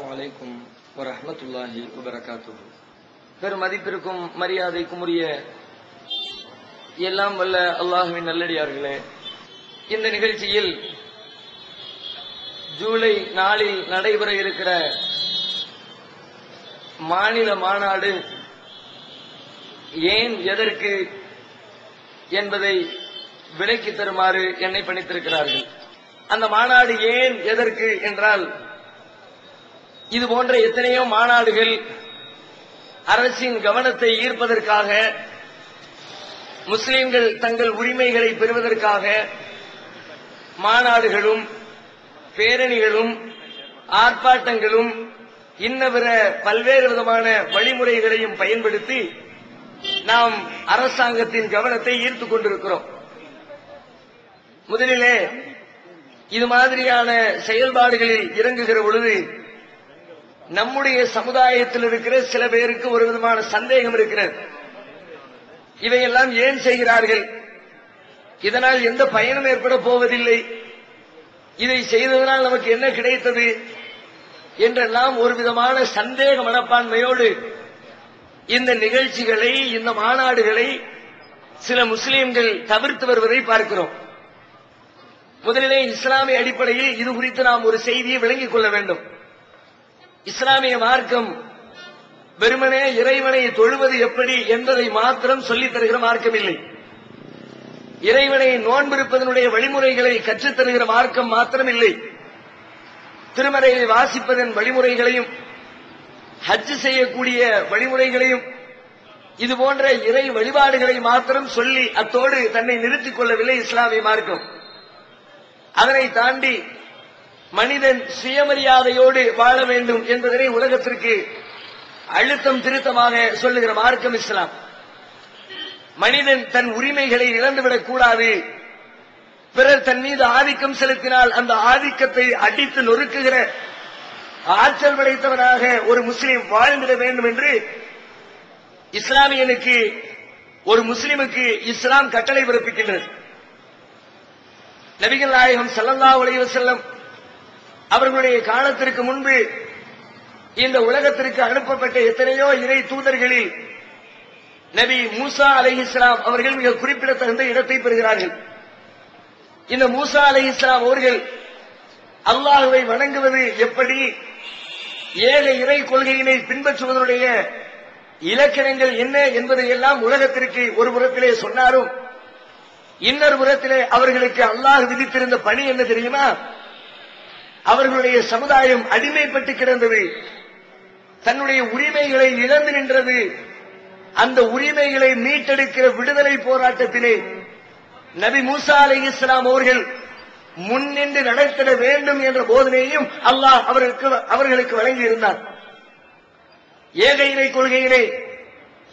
அஸ்ஸலாமு அலைக்கும் வரஹ்மத்துல்லாஹி வபரகாத்துஹு. பெரும் மதிப்பிற்கும் மரியாதைக்கும் உரிய எல்லாம் வல்ல அல்லாஹுவின் நல்லடியார்களே, இந்த நிகழ்ச்சியில் ஜூலை 4 நடைபெற இருக்கிற மாநில மாநாடு ஏன் எதற்கு என்பதை விளக்கி தருமாறு என்னை பணித்திருக்கிறார்கள். அந்த மாநாடு ஏன் எதற்கு என்றால், இது போன்ற எத்தனையோ மாநாடுகள் அரசின் கவனத்தை ஈர்ப்பதற்காக, முஸ்லிம்கள் தங்கள் உரிமைகளை பெறுவதற்காக மாநாடுகளும் பேரணிகளும் ஆர்ப்பாட்டங்களும் இன்னபிற பல்வேறு விதமான வழிமுறைகளையும் பயன்படுத்தி நாம் அரசாங்கத்தின் கவனத்தை ஈர்த்துக் கொண்டிருக்கிறோம். முதலிலே இது மாதிரியான செயல்பாடுகளில் இறங்குகிற பொழுது நம்முடைய சமுதாயத்தில் இருக்கிற சில பேருக்கு ஒரு விதமான சந்தேகம் இருக்கிறது. இவையெல்லாம் ஏன் செய்கிறார்கள்? இதனால் எந்த பயனும் ஏற்பட போவதில்லை. இதை செய்ததனால் நமக்கு என்ன கிடைத்தது என்றெல்லாம் ஒரு விதமான சந்தேக மனப்பான்மையோடு இந்த நிகழ்ச்சிகளை, இந்த மாநாடுகளை சில முஸ்லிம்கள் தவிர்த்து வருவதை பார்க்கிறோம். முதலிலே இஸ்லாமிய அடிப்படையில் இது குறித்து நாம் ஒரு செய்தியை விளங்கிக் கொள்ள வேண்டும். இஸ்லாமிய மார்க்கம் வெறுமனே இறைவனை தொழுவது எப்படி என்பதை மாத்திரம் சொல்லித் தருகிற மார்க்கம் இல்லை. இறைவனை நோன்பிருப்பதனுடைய வழிமுறைகளை கற்றுத் தருகிற மார்க்கம் மாத்திரம் இல்லை. திருமறையை வாசிப்பதன் வழிமுறைகளையும், ஹஜ் செய்யக்கூடிய வழிமுறைகளையும், இது போன்ற இறை வழிபாடுகளை மாத்திரம் சொல்லி அத்தோடு தன்னை நிறுத்திக் கொள்ளவில்லை இஸ்லாமிய மார்க்கம். அதனை தாண்டி மனிதன் சுயமரியாதையோடு வாழ வேண்டும் என்பதனை உலகத்திற்கு அழுத்தம் திருத்தமாக சொல்லுகிற மார்க்கம் இஸ்லாம். மனிதன் தன் உரிமைகளை இழந்துவிடக் கூடாது. பிறர் தன் மீது ஆதிக்கம் செலுத்தினால் அந்த ஆதிக்கத்தை அடித்து நொறுக்குகிற ஆற்றல் படைத்தவனாக ஒரு முஸ்லிம் வாழ்ந்திட வேண்டும் என்று இஸ்லாமியனுக்கு, ஒரு முஸ்லிமுக்கு இஸ்லாம் கட்டளை பிறப்பிக்கின்றது. நபிகள் நாயகம் ஸல்லல்லாஹு அலைஹி வஸல்லம் அவர்களுடைய காலத்திற்கு முன்பு இந்த உலகத்திற்கு அனுப்பப்பட்ட எத்தனையோ இறை தூதர்களில் நபி மூசா அலைஹிஸ்ஸலாம் அவர்கள் மிக குறிப்பிடத்தகுந்த இடத்தை பெறுகிறார்கள். இந்த மூசா அலைஹிஸ்ஸலாம் அவர்கள் அல்லாஹ்வை வணங்குவது எப்படி, ஏக இறை கொள்கையினை பின்பற்றுவதனுடைய இலக்கணங்கள் என்ன என்பதை எல்லாம் உலகத்திற்கு ஒரு புறத்திலே சொன்னாரும், இன்னொரு புறத்திலே அவர்களுக்கு அல்லாஹ் விதித்திருந்த பணி என்ன தெரியுமா? அவர்களுடைய சமுதாயம் அடிமைப்பட்டு கிடந்தது, தன்னுடைய உரிமைகளை இழந்து நின்றது. அந்த உரிமைகளை மீட்டெடுக்கிற விடுதலை போராட்டத்திலே நபி மூசா அலைஹிஸ்ஸலாம் அவர்கள் முன்னின்று நடத்திட வேண்டும் என்ற போதனையையும் அல்லாஹ் அவர்களுக்கு வழங்கியிருந்தார். ஏக இறை கொள்கையிலே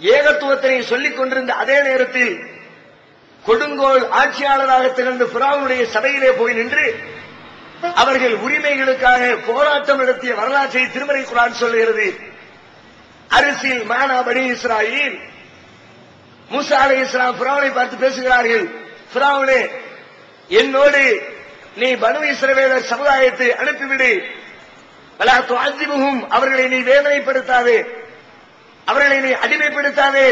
ஏகத்துவத்தினை சொல்லிக் கொண்டிருந்த அதே நேரத்தில் கொடுங்கோல் ஆட்சியாளராக திகழ்ந்த ஃபிரௌனுடைய சபையிலே போய் நின்று அவர்கள் உரிமைகளுக்காக போராட்டம் நடத்திய வரலாற்றை திருமறை குர்ஆன் சொல்லுகிறது. அரிசில் மானா பனி இஸ்ராயீல், மூசா அலைஹிஸ்ஸலாம் ஃபிரௌனை பார்த்து பேசுகிறார்கள். ஃபிரௌனே, என்னோடு நீ பனு இஸ்ரவேலர் சமுதாயத்தை அனுப்பிவிடு. வலா துஅஸிபுஹும், அவர்களை நீ வேதனைப்படுத்தாதே, அவர்களை நீ அடிமைப்படுத்தாதே,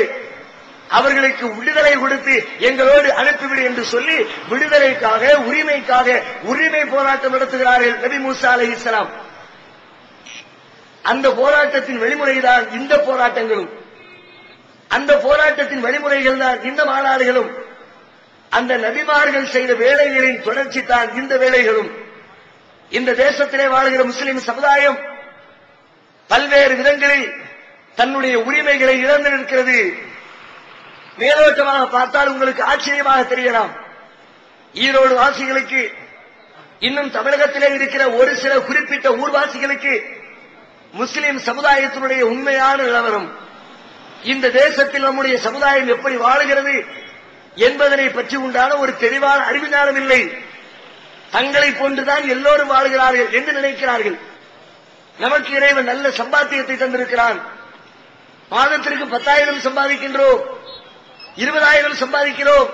அவர்களுக்கு விடுதலை கொடுத்து எங்களோடு அனுப்பிவிடு என்று சொல்லி விடுதலைக்காக, உரிமைக்காக உரிமை போராட்டம் நடத்துகிறார்கள் நபி மூசா அலைஹிஸ்ஸலாம். அந்த போராட்டத்தின் வழிமுறைதான் இந்த போராட்டங்களும், அந்த போராட்டத்தின் வழிமுறைகள் தான் இந்த மாநாடுகளும், அந்த நபிமார்கள் செய்த வேலைகளின் தொடர்ச்சி தான் இந்த வேலைகளும். இந்த தேசத்திலே வாழ்கிற முஸ்லிம் சமுதாயம் பல்வேறு விதங்களில் தன்னுடைய உரிமைகளை இழந்து நிற்கிறது. மேலோட்டமாக பார்த்தால் உங்களுக்கு ஆச்சரியமாக தெரியலாம். ஈரோடு வாசிகளுக்கு, இன்னும் தமிழகத்திலே இருக்கிற ஒரு சில குறிப்பிட்ட ஊர்வாசிகளுக்கு முஸ்லிம் சமுதாயத்தினுடைய உண்மையான நிலவரம், இந்த தேசத்தில் நம்முடைய சமுதாயம் எப்படி வாழுகிறது என்பதனை பற்றி உண்டான ஒரு தெளிவான அறிவிஞானம் இல்லை. தங்களை போன்றுதான் எல்லோரும் வாழ்கிறார்கள் என்று நினைக்கிறார்கள். நமக்கு இறைவன் நல்ல சம்பாத்தியத்தை தந்திருக்கிறான். மாதத்திற்கு 10,000 சம்பாதிக்கின்றோம், 20,000 சம்பாதிக்கிறோம்.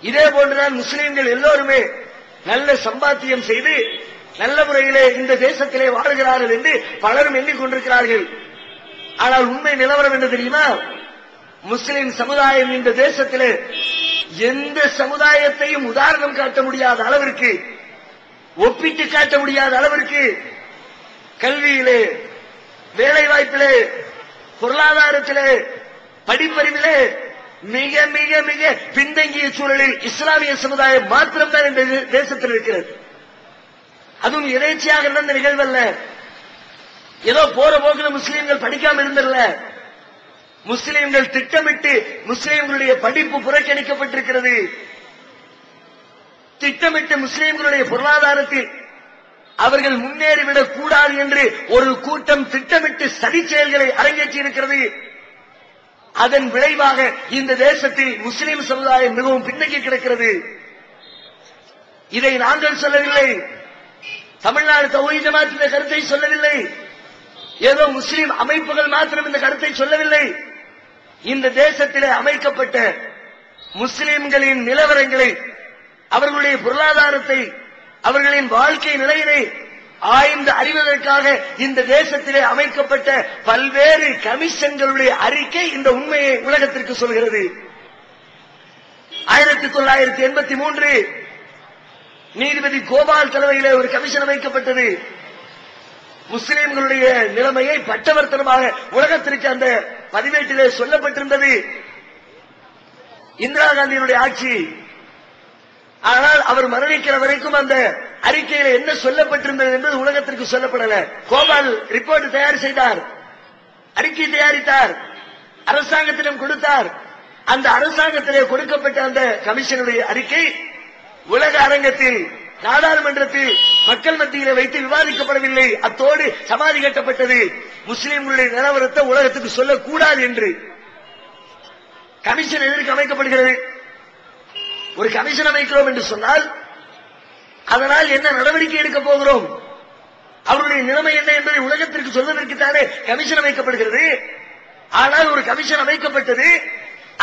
இதே போன்றுதான் முஸ்லிம்கள் எல்லோருமே நல்ல சம்பாத்தியம் செய்து நல்ல முறையிலே இந்த தேசத்திலே வாழ்கிறார்கள் என்று பலரும் எண்ணிக்கொண்டிருக்கிறார்கள். ஆனால் உண்மை நிலவரம் என்ன தெரியுமா? முஸ்லிம் சமுதாயம் இந்த தேசத்திலே எந்த சமுதாயத்தையும் உதாரணம் காட்ட முடியாத அளவிற்கு, ஒப்பிட்டு காட்ட முடியாத அளவிற்கு கல்வியிலே, வேலை வாய்ப்பிலே, பொருளாதாரத்திலே, படிப்பறிவிலே மிக மிக மிக பின்தங்கிய சூழலில் இஸ்லாமிய சமுதாயம் மாத்திரம்தான் இந்த தேசத்தில் இருக்கிறது. அதுவும் எதேச்சையாக நடந்த நிகழ்வல்ல. ஏதோ போற போக்குல முஸ்லீம்கள் படிக்காம இருந்தல்ல. முஸ்லீம்கள் திட்டமிட்டு முஸ்லீம்களுடைய படிப்பு புறக்கணிக்கப்பட்டிருக்கிறது. திட்டமிட்டு முஸ்லீம்களுடைய பொருளாதாரத்தில் அவர்கள் முன்னேறிவிடக் கூடாது என்று ஒரு கூட்டம் திட்டமிட்டு சதி செயல்களை அரங்கேற்றி இருக்கிறது. அதன் விளைவாக இந்த தேசத்தில் முஸ்லீம் சமுதாயம் மிகவும் பின்னங்கி கிடக்கிறது. இதை நாங்கள் சொல்லவில்லை. தமிழ்நாடு தௌஹீத் ஜமாத் இந்த கருத்தை சொல்லவில்லை. ஏதோ முஸ்லீம் அமைப்புகள் மாத்திரம் இந்த கருத்தை சொல்லவில்லை. இந்த தேசத்திலே அமைக்கப்பட்ட முஸ்லிம்களின் நிலவரங்களை, அவர்களுடைய பொருளாதாரத்தை, அவர்களின் வாழ்க்கை நிலையினை ஆய்ந்து அறிவதற்காக இந்த தேசத்திலே அமைக்கப்பட்ட பல்வேறு கமிஷன்களுடைய அறிக்கை இந்த உண்மையை உலகத்திற்கு சொல்கிறது. 1983 நீதிபதி கோபால் தலைமையிலே ஒரு கமிஷன் அமைக்கப்பட்டது. முஸ்லிம்களுடைய நிலைமையை பட்டவர்த்தனமாக உலகத்திற்கு அந்த பதிவேட்டிலே சொல்லப்பட்டிருந்தது. இந்திரா காந்தியினுடைய ஆட்சி. ஆனால் அவர் மரணிக்கிற வரைக்கும் அந்த அறிக்கையில என்ன சொல்லப்பட்டிருந்தது என்பது உலகத்திற்கு சொல்லப்படல. கோபால் ரிப்போர்ட் தயார் செய்தார், அறிக்கை தயாரித்தார், அரசாங்கத்திடம் கொடுத்தார். அந்த அரசாங்கத்திலே கொடுக்கப்பட்ட அந்த கமிஷனுடைய அறிக்கை உலக அரங்கத்தில், நாடாளுமன்றத்தில், மக்கள் மத்தியிலே வைத்து விவாதிக்கப்படவில்லை. அத்தோடு சமாதி கட்டப்பட்டது. முஸ்லிம்களுடைய நிலவரத்தை உலகத்துக்கு சொல்லக்கூடாது என்று. கமிஷன் எதற்கு அமைக்கப்படுகிறது? ஒரு கமிஷன் அமைக்கிறோம் என்று சொன்னால் அதனால் என்ன நடவடிக்கை எடுக்க போகிறோம், அவருடைய நிலைமை என்ன என்பதை உலகத்திற்கு சொல்வதற்குத்தானே கமிஷன் அமைக்கப்படுகிறது. ஆனால் ஒரு கமிஷன் அமைக்கப்பட்டது.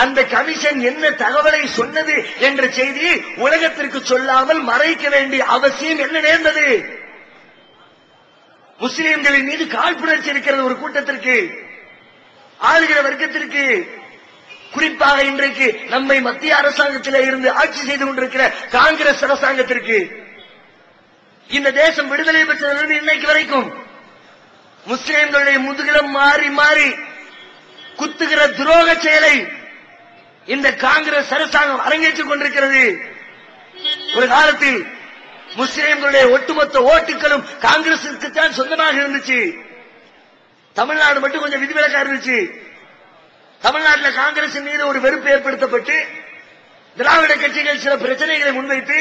அந்த கமிஷன் என்ன தகவலை சொன்னது என்ற செய்தியை உலகத்திற்கு சொல்லாமல் மறைக்க வேண்டிய அவசியம் என்ன நேர்ந்தது? முஸ்லிம்களின் மீது காழ்ப்புணர்ச்சி இருக்கிறது ஒரு கூட்டத்திற்கு, ஆளுகிற வர்க்கத்திற்கு. குறிப்பாக இன்றைக்கு நம்மை மத்திய அரசாங்கத்திலே இருந்து ஆட்சி செய்து கொண்டிருக்கிற காங்கிரஸ் அரசாங்கத்திற்கு. இந்த தேசம் விடுதலை பெற்றதிலிருந்து இன்னைக்கு வரைக்கும் முஸ்லிம்களுடைய முதுகிலம் மாறி மாறி குத்துகிற துரோக செயலை இந்த காங்கிரஸ் அரசாங்கம் அரங்கேற்றிக் கொண்டிருக்கிறது. ஒரு காலத்தில் முஸ்லிம்களுடைய ஒட்டுமொத்த ஓட்டுகளும் காங்கிரசுக்கு தான் சொந்தமாக இருந்துச்சு. தமிழ்நாடு மட்டும் கொஞ்சம் விதிவிலக்கா இருந்துச்சு. தமிழ்நாட்டில் காங்கிரசின் மீது ஒரு வெறுப்பு ஏற்படுத்தப்பட்டு திராவிட கட்சிகள் சில பிரச்சனைகளை முன்வைத்து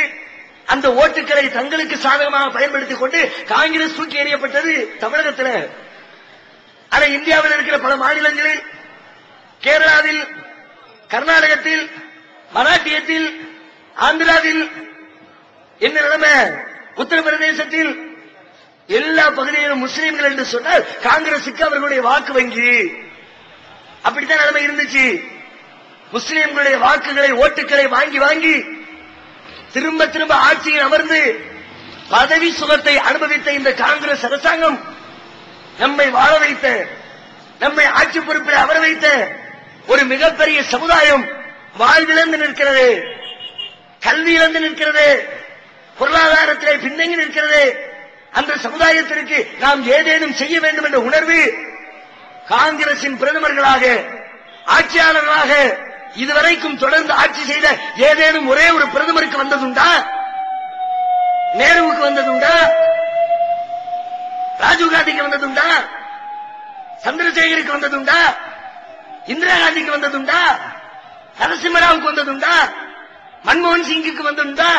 அந்த ஓட்டுக்களை தங்களுக்கு சாதகமாக பயன்படுத்திக் கொண்டு காங்கிரஸ் தூக்கி எறியப்பட்டது தமிழகத்தில். ஆனால் இந்தியாவில் இருக்கிற பல மாநிலங்களில், கேரளாவில், கர்நாடகத்தில், மராட்டியத்தில், ஆந்திராவில் என்ன நிலைமை? உத்தரப்பிரதேசத்தில் எல்லா பகுதிகளிலும் முஸ்லீம்கள் என்று சொன்னால் காங்கிரசுக்கு அவர்களுடைய வாக்கு வங்கி. அப்படித்தான் நிலைமை இருந்துச்சு. முஸ்லீம்களுடைய வாக்குகளை, ஓட்டுகளை வாங்கி வாங்கி திரும்ப திரும்ப ஆட்சியில் அமர்ந்து பதவி சுகத்தை அனுபவித்த இந்த காங்கிரஸ் அரசாங்கம் நம்மை வாழ வைத்த, நம்மை ஆட்சி பொறுப்பில் அமர வைத்த ஒரு மிகப்பெரிய சமுதாயம் வாழ்விழந்து நிற்கிறது, கல்வியிழந்து நிற்கிறது, பொருளாதாரத்திலே பின்தங்கி நிற்கிறது. அந்த சமுதாயத்திற்கு நாம் ஏதேனும் செய்ய வேண்டும் என்ற உணர்வு காங்கிரசின் பிரதமர்களாக, ஆட்சியாளர்களாக இதுவரைக்கும் தொடர்ந்து ஆட்சி செய்த ஏதேனும் ஒரே ஒரு பிரதமருக்கு வந்ததுண்டா? நேருவுக்கு வந்ததுண்டா? ராஜீவ்காந்திக்கு வந்ததுண்டா? சந்திரசேகருக்கு வந்ததுண்டா? இந்திரா காந்திக்கு வந்ததுண்டா? நரசிம்மராவுக்கு வந்ததுண்டா? மன்மோகன் சிங்குக்கு வந்ததுண்டா?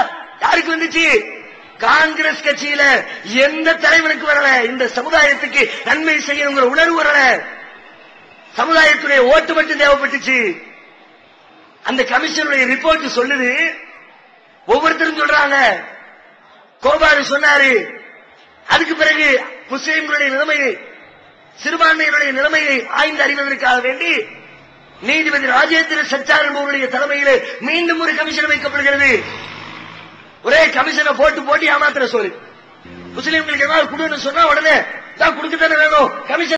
யாருக்கு வந்துச்சு? காங்கிரஸ் கட்சியில எந்த தலைவனுக்கு வரல. இந்த சமுதாயத்துக்கு நன்மை செய்யணுங்கிற உணர்வு வரல. சமுதாயத்துடைய ஓட்டு மட்டும் தேவைப்பட்டுச்சு. அந்த கமிஷனுடைய ரிப்போர்ட் சொல்லுது. ஒவ்வொருத்தரும் சொல்றாங்க. கோபால் சொன்னாரு. அதுக்கு பிறகு முஸ்லிம்களுடைய நிலைமையை, சிறுபான்மையினுடைய நிலைமையை ஆய்ந்து அறிவதற்காக வேண்டி நீதிபதி ராஜேந்திர சச்சார் என்பவருடைய தலைமையில் மீண்டும் ஒரு கமிஷன் அமைக்கப்படுகிறது. ஒரே கமிஷனை போட்டு போட்டு ஏமாத்திர சொல்லு. முஸ்லீம்களுக்கு ஏதாவது கொடுன்னு சொன்னா உடனே தான் கொடுக்கத்தானே வேணும்.